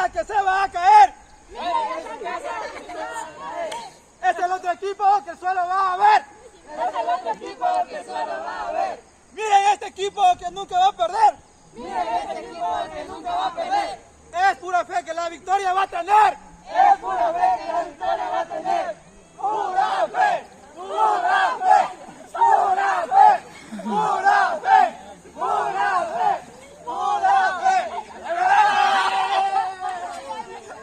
Mira que se va a caer. Es el otro equipo que el suelo va a ver. Es el otro equipo que solo va a ver. Miren este equipo que nunca va a perder. Miren este equipo que nunca va a perder. Es pura fe que la victoria va a tener. Es pura fe que la victoria va a tener. ¡Pura fe! ¡Pura fe! ¡Pura fe! ¡Pura fe! ¡Pura fe! ¡Pura fe!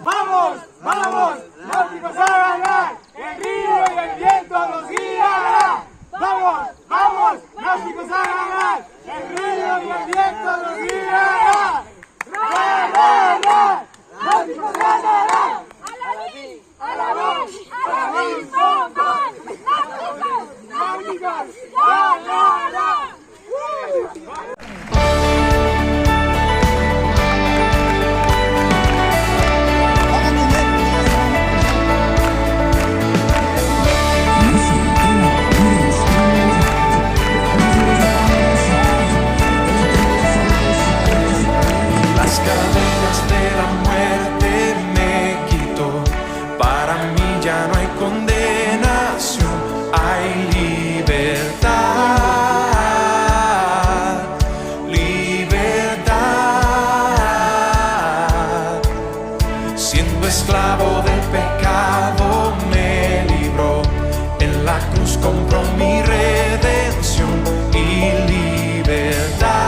¡Vamos! ¡Vamos! ¡Náuticos a ganar! ¡El río y el viento nos guiará! ¡Vamos! ¡Vamos! ¡Náuticos a ganar! ¡El río y el viento nos guiará! ¡Ganará! ¡Náuticos ganará! ¡A la vez, pom, pom! ¡Náuticos! ¡Ganará! Las cadenas de la muerte me quitó. Para mí ya no hay condenación, hay libertad. Libertad. Siendo esclavo del pecado me libró. En la cruz compró mi redención y libertad.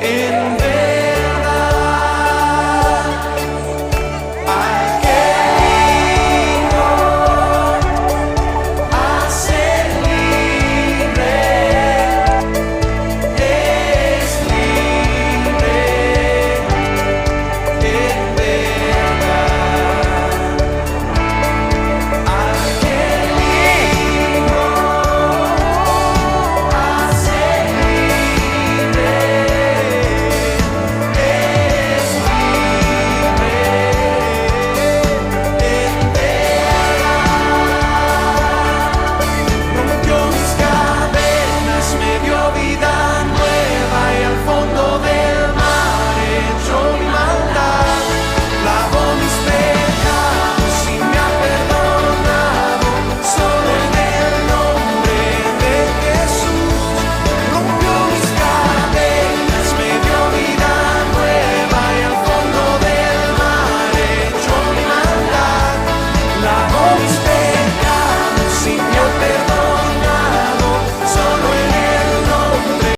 En